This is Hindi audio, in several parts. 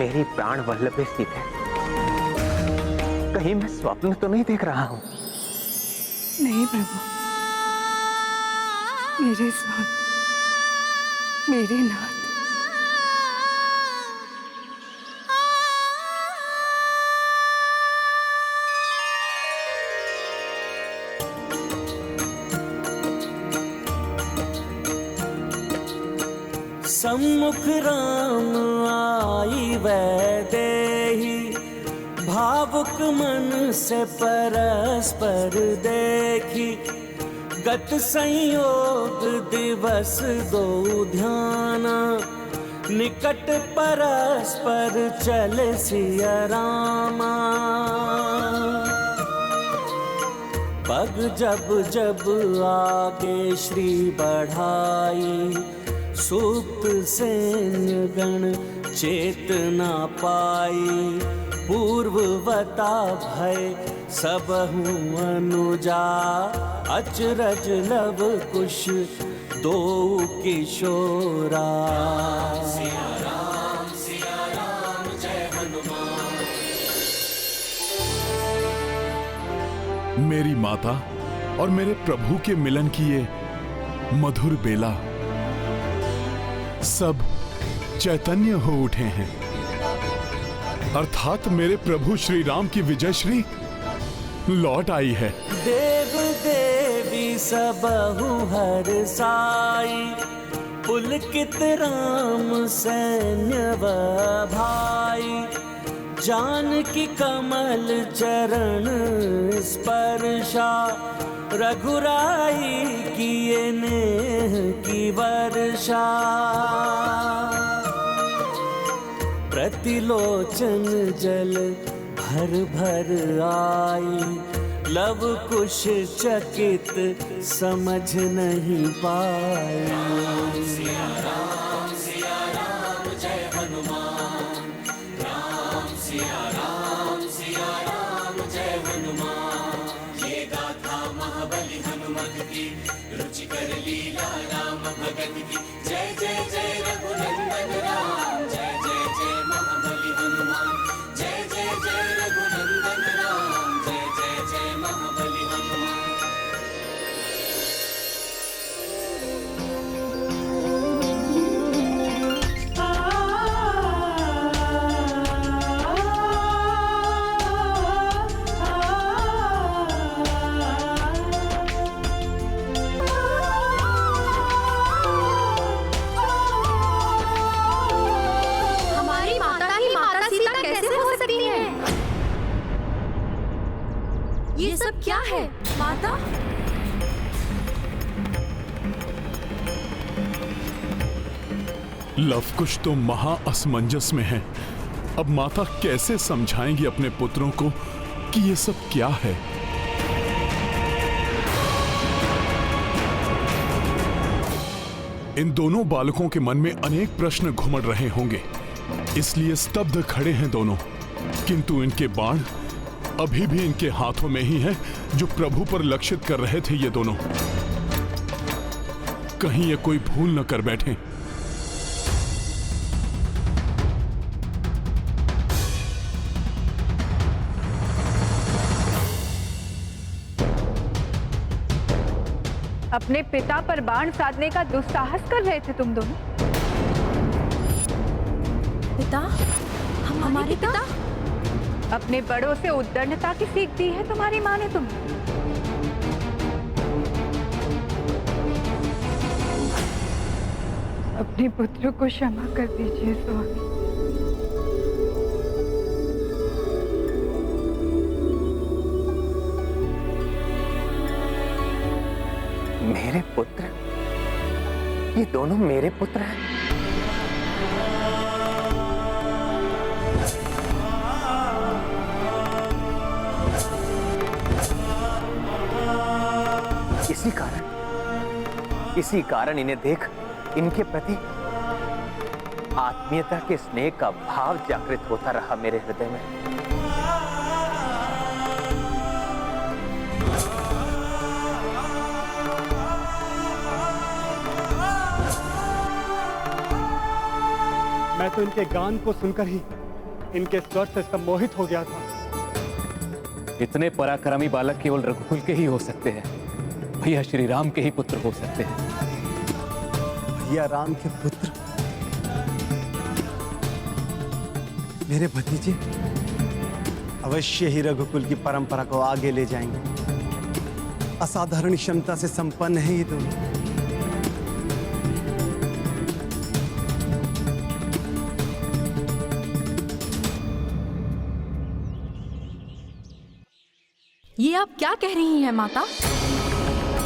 मेरी प्राण वल्लभे सीते, कहीं मैं स्वप्न तो नहीं देख रहा हूं? नहीं प्रभु, मेरे स्वामी, मेरे नाथ। सम्मुख राम आई वैदेही, भावुक मन से परस्पर देखी। गत संयोग दिवस दो ध्याना, निकट परस्पर चल सिया रामा। पग जब जब आगे श्री बढ़ाई, सुप्त सैन्य गण चेतना पाई। पूर्ववता भय सबहु अनुजा, अचरज लव कुश दो किशोरा। सिया राम जय हनुमान। मेरी माता और मेरे प्रभु के मिलन की ये मधुर बेला, सब चैतन्य हो उठे हैं। अर्थात मेरे प्रभु श्री राम की विजय श्री लौट आई है। देव देवी सबहु हर साई, पुलकित राम सैन्य व भाई। जानकी कमल चरण स्पर्शा, रघुराई किए नेह की वर्षा। प्रतिलोचन जल भर भर आई, लव कुश चकित समझ नहीं पाई। सिया राम जय हनुमान। राम सिया राम जय हनुमान। ये गाथा महाबली हनुमत की, रुचिकर लीला राम भगत की। जय जय जय रघुनंदन राम, जय जय जय महाबली हनुमान। जय जय जय रघुनंदन राम, जय जय जय महाबली हनुमान। ये सब क्या है माता? लवकुश तो महा असमंजस में है। अब माता कैसे समझाएंगी अपने पुत्रों को कि ये सब क्या है? इन दोनों बालकों के मन में अनेक प्रश्न घुमड़ रहे होंगे, इसलिए स्तब्ध खड़े हैं दोनों। किंतु इनके बाण अभी भी इनके हाथों में ही है, जो प्रभु पर लक्षित कर रहे थे ये दोनों। कहीं ये कोई भूल न कर बैठे। अपने पिता पर बाण साधने का दुस्साहस कर रहे थे तुम दोनों। पिता? हमारे पिता? अपने बड़ों से उद्दंडता की सीख दी है तुम्हारी माँ ने तुम्हें। अपने पुत्र को क्षमा कर दीजिए स्वामी। मेरे पुत्र? ये दोनों मेरे पुत्र हैं? इसी कारण इन्हें देख इनके प्रति आत्मीयता के स्नेह का भाव जागृत होता रहा मेरे हृदय में। मैं तो इनके गान को सुनकर ही इनके स्वर से सम्मोहित हो गया था। इतने पराक्रमी बालक केवल रघुकुल के ही हो सकते हैं। भैया श्री राम के ही पुत्र हो सकते हैं। भैया राम के पुत्र, मेरे भतीजे अवश्य ही रघुकुल की परंपरा को आगे ले जाएंगे। असाधारण क्षमता से संपन्न है ये दोनों। ये आप क्या कह रही हैं माता?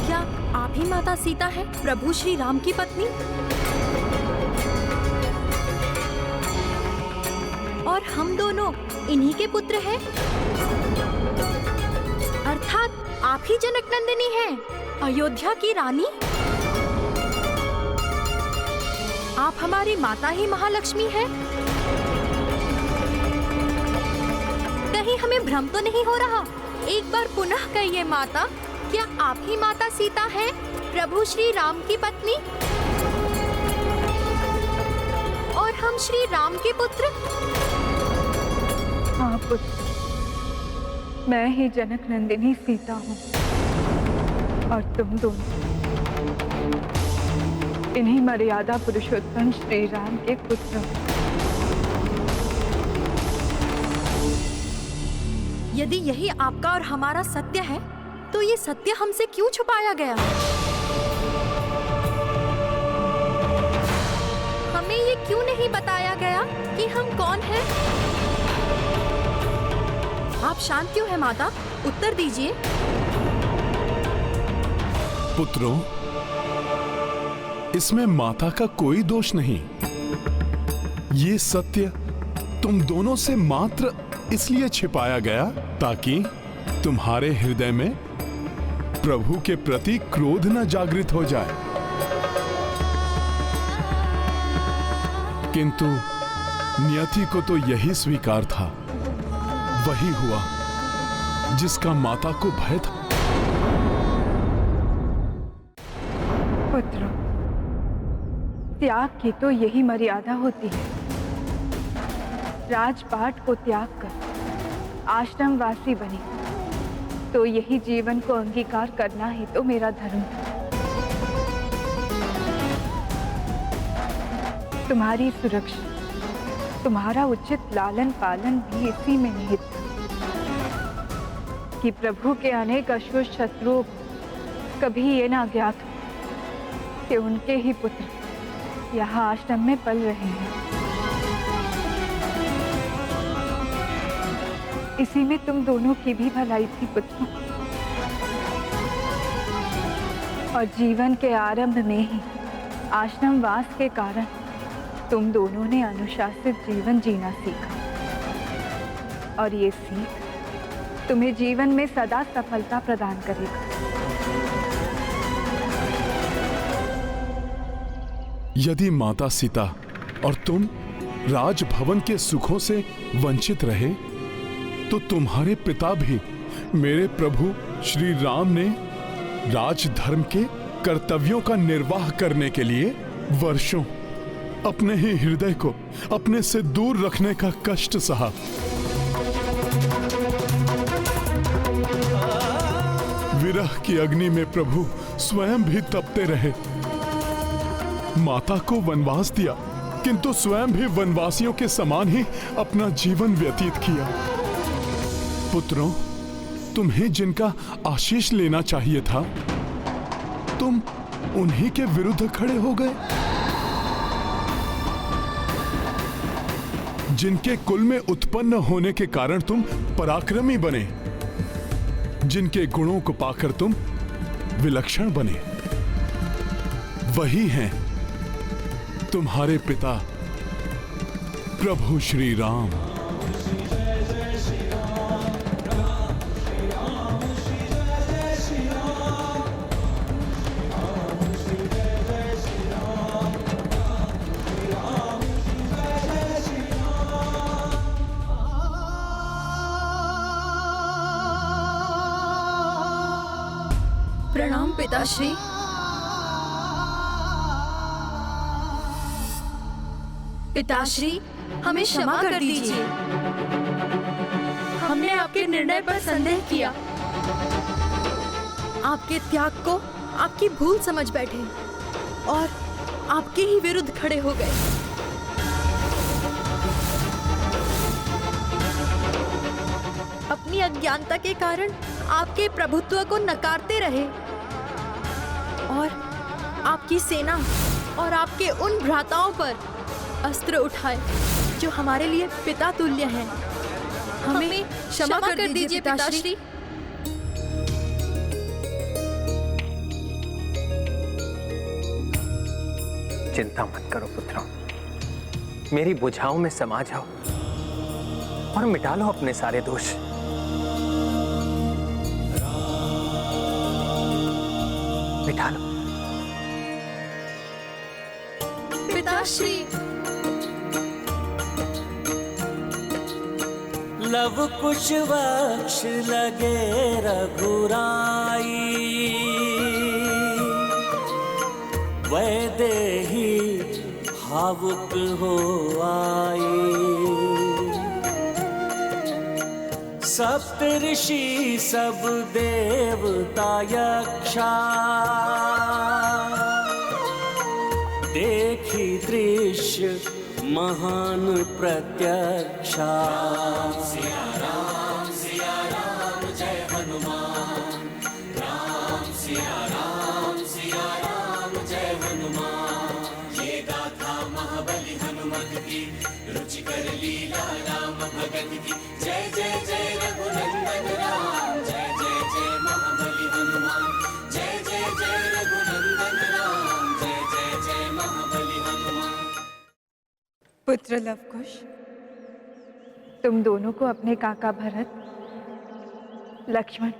क्या आप ही माता सीता हैं, प्रभु श्री राम की पत्नी? और हम दोनों इन्हीं के पुत्र हैं? अर्थात आप ही जनक नंदिनी हैं, अयोध्या की रानी? आप हमारी माता ही महालक्ष्मी हैं? कहीं हमें भ्रम तो नहीं हो रहा? एक बार पुनः कहिए माता, क्या आप ही माता सीता हैं, प्रभु श्री राम की पत्नी? और हम श्री राम के पुत्र? हाँ पुत्र, मैं ही जनक नंदिनी सीता हूँ और तुम दोनों इन्हीं मर्यादा पुरुषोत्तम श्री राम के पुत्र हो। यदि यही आपका और हमारा सत्य है, तो ये सत्य हमसे क्यों छुपाया गया? हमें ये क्यों नहीं बताया गया कि हम कौन हैं? आप शांत क्यों हैं माता? उत्तर दीजिए। पुत्रों, इसमें माता का कोई दोष नहीं। ये सत्य तुम दोनों से मात्र इसलिए छिपाया गया ताकि तुम्हारे हृदय में प्रभु के प्रति क्रोध न जागृत हो जाए। किंतु नियति को तो यही स्वीकार था। वही हुआ जिसका माता को भय था। पुत्र, त्याग की तो यही मर्यादा होती है। राजपाट को त्याग कर आश्रमवासी बने तो यही जीवन को अंगीकार करना ही तो मेरा धर्म था। तुम्हारी सुरक्षा, तुम्हारा उचित लालन पालन भी इसी में निहित था कि प्रभु के अनेक अशुभ शत्रुओं को कभी ये ना ज्ञात हो कि उनके ही पुत्र यहाँ आश्रम में पल रहे हैं। इसी में तुम दोनों की भी भलाई थी पुत्र। और जीवन के आरंभ में ही आश्रमवास के कारण तुम दोनों ने अनुशासित जीवन जीना सीखा। और ये सीख तुम्हें जीवन में सदा सफलता प्रदान करेगा। यदि माता सीता और तुम राजभवन के सुखों से वंचित रहे, तो तुम्हारे पिता भी मेरे प्रभु श्री राम ने राजधर्म के कर्तव्यों का निर्वाह करने के लिए वर्षों अपने ही हृदय को अपने से दूर रखने का कष्ट सहा। विरह की अग्नि में प्रभु स्वयं भी तपते रहे। माता को वनवास दिया, किंतु स्वयं भी वनवासियों के समान ही अपना जीवन व्यतीत किया। पुत्रों, तुम्हें जिनका आशीष लेना चाहिए था, तुम उन्हीं के विरुद्ध खड़े हो गए। जिनके कुल में उत्पन्न होने के कारण तुम पराक्रमी बने, जिनके गुणों को पाकर तुम विलक्षण बने, वही हैं तुम्हारे पिता प्रभु श्री राम। प्रणाम पिताश्री। पिताश्री, हमें क्षमा कर दीजिए। हमने आपके निर्णय पर संदेह किया, आपके त्याग को आपकी भूल समझ बैठे और आपके ही विरुद्ध खड़े हो गए। अपनी अज्ञानता के कारण आपके प्रभुत्व को नकारते रहे और आपकी सेना और आपके उन भ्राताओं पर अस्त्र उठाए जो हमारे लिए पिता तुल्य हैं। हमें क्षमा कर दीजिए पिताश्री। चिंता मत करो पुत्रों, मेरी बुझाओं में समा जाओ और मिटा लो अपने सारे दोष। मिटा लो। पिताश्री, लव कुश वक्ष लगे रघुराई, वैदेही भावुक हो आई। सप्त ऋषि सब देवता यक्षा, देखी दृश्य महान प्रत्यक्षा। सिया राम जय हनुमान, राम सिया राम जय हनुमान। ये गाथा महाबली हनुमत की, रुचिकर लीला राम भगत की। जय जय जय रघुनंदन राम, जय जय जय महाबली हनुमान। जय जय जय रघुनंदन राम, जय जय जय महाबली हनुमान। पुत्र लवकुश, तुम दोनों को अपने काका भरत, लक्ष्मण,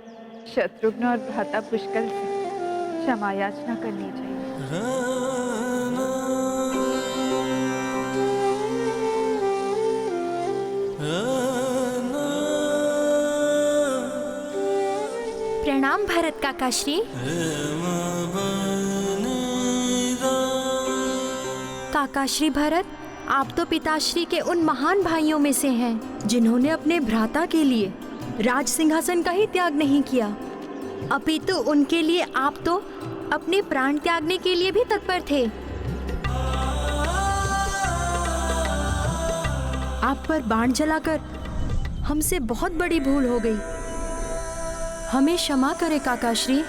शत्रुघ्न और भ्राता पुष्कर से क्षमा याचना करनी चाहिए। प्रणाम भरत काकाश्री। काकाश्री भरत, आप तो पिताश्री के उन महान भाइयों में से हैं जिन्होंने अपने भ्राता के लिए राज सिंहासन का ही त्याग नहीं किया, अपितु उनके लिए आप तो अपने प्राण त्यागने के लिए भी तत्पर थे। आप पर बाण चलाकर हमसे बहुत बड़ी भूल हो गई, हमें क्षमा करें काकाश्री।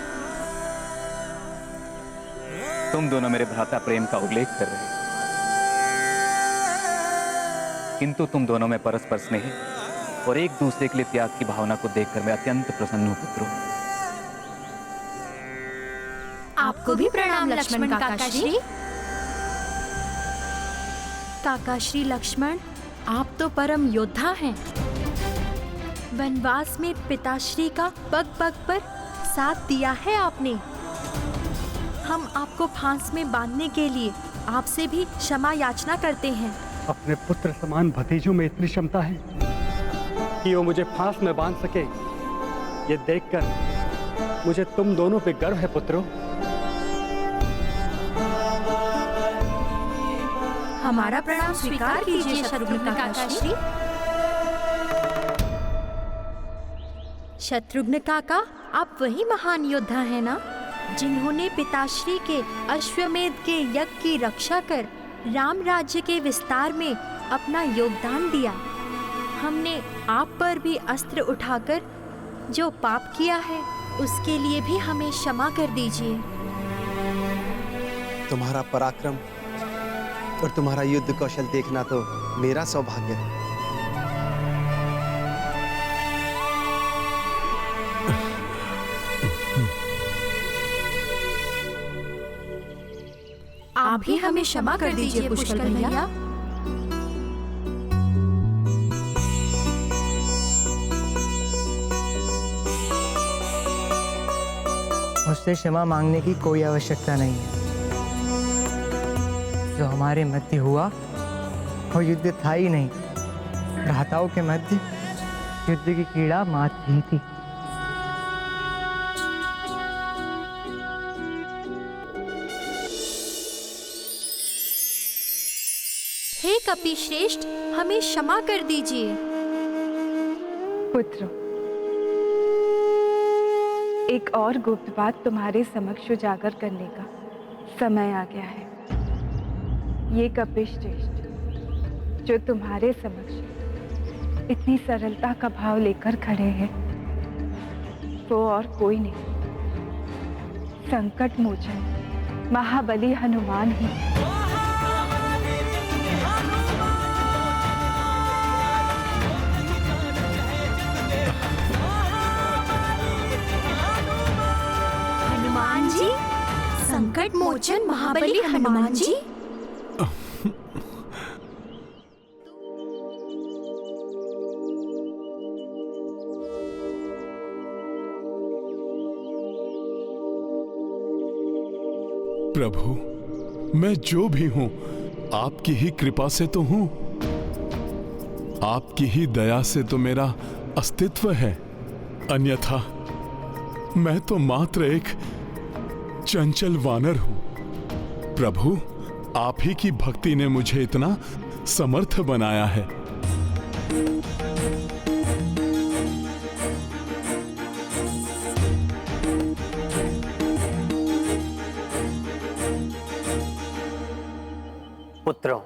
तुम दोनों मेरे भ्राता प्रेम का उल्लेख कर रहे हो, किंतु तुम दोनों में परस्पर स्नेह और एक दूसरे के लिए त्याग की भावना को देखकर मैं अत्यंत प्रसन्न हूं पुत्रों। आपको भी प्रणाम लक्ष्मण काकाश्री। काकाश्री लक्ष्मण, आप तो परम योद्धा हैं। वनवास में पिताश्री का पग पग पर साथ दिया है आपने। हम आपको फांस में बांधने के लिए आपसे भी क्षमा याचना करते हैं। अपने पुत्र समान भतीजों में इतनी क्षमता है कि वो मुझे फांस में बांध सके, ये देखकर मुझे तुम दोनों पे गर्व है पुत्रों। हमारा प्रणाम स्वीकार कीजिए शत्रुघ्न काकाश्री। शत्रुघ्न काका, आप वही महान योद्धा हैं ना, जिन्होंने पिताश्री के अश्वमेध के यज्ञ की रक्षा कर राम राज्य के विस्तार में अपना योगदान दिया। हमने आप पर भी अस्त्र उठाकर जो पाप किया है उसके लिए भी हमें क्षमा कर दीजिए। तुम्हारा पराक्रम और तुम्हारा युद्ध कौशल देखना तो मेरा सौभाग्य है। आप भी हमें क्षमा कर दीजिए पुष्कर भैया। मुझसे क्षमा मांगने की कोई आवश्यकता नहीं है। जो हमारे मध्य हुआ वो युद्ध था ही नहीं, भ्राताओं के मध्य युद्ध की कीड़ा मात ही थी। हे कपिश्रेष्ठ, हमें क्षमा कर दीजिए। पुत्रों, एक और गुप्त बात तुम्हारे समक्ष उजागर करने का समय आ गया है। ये कपिश्रेष्ठ जो तुम्हारे समक्ष इतनी सरलता का भाव लेकर खड़े हैं, वो और कोई नहीं, संकट मोचन महाबली हनुमान ही। हनुमान जी, संकट मोचन महाबली हनुमान जी। प्रभु, मैं जो भी हूं आपकी ही कृपा से तो हूं। आपकी ही दया से तो मेरा अस्तित्व है, अन्यथा मैं तो मात्र एक चंचल वानर हूं। प्रभु, आप ही की भक्ति ने मुझे इतना समर्थ बनाया है। पुत्रों,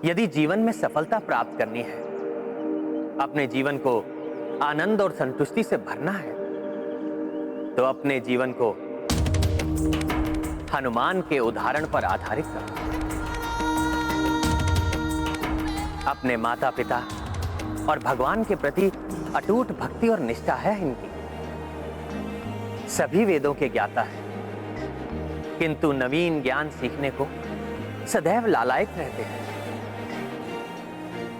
यदि जीवन में सफलता प्राप्त करनी है, अपने जीवन को आनंद और संतुष्टि से भरना है, तो अपने जीवन को हनुमान के उदाहरण पर आधारित करो। अपने माता पिता और भगवान के प्रति अटूट भक्ति और निष्ठा है इनकी। सभी वेदों के ज्ञाता है, किंतु नवीन ज्ञान सीखने को सदैव लालायित रहते हैं।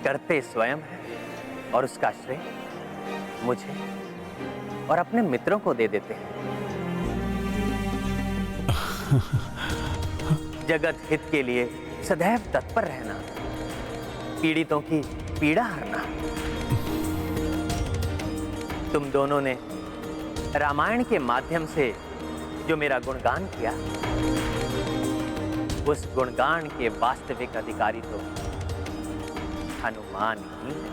करते स्वयं है और उसका श्रेय मुझे और अपने मित्रों को दे देते हैं। जगत हित के लिए सदैव तत्पर रहना, पीड़ितों की पीड़ा हरना। तुम दोनों ने रामायण के माध्यम से जो मेरा गुणगान किया, उस गुणगान के वास्तविक अधिकारी तो हनुमान ही है।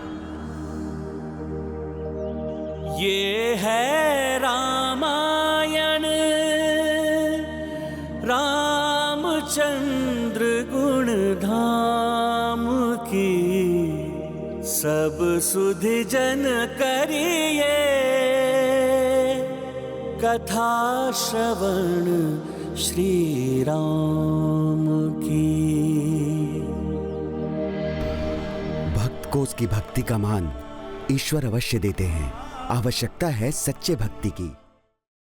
ये है रामायण, रामचंद्र गुण धाम की, सब सुधि जन करिए कथा श्रवण श्री राम की। भक्त को उसकी भक्ति का मान ईश्वर अवश्य देते हैं। आवश्यकता है सच्चे भक्ति की।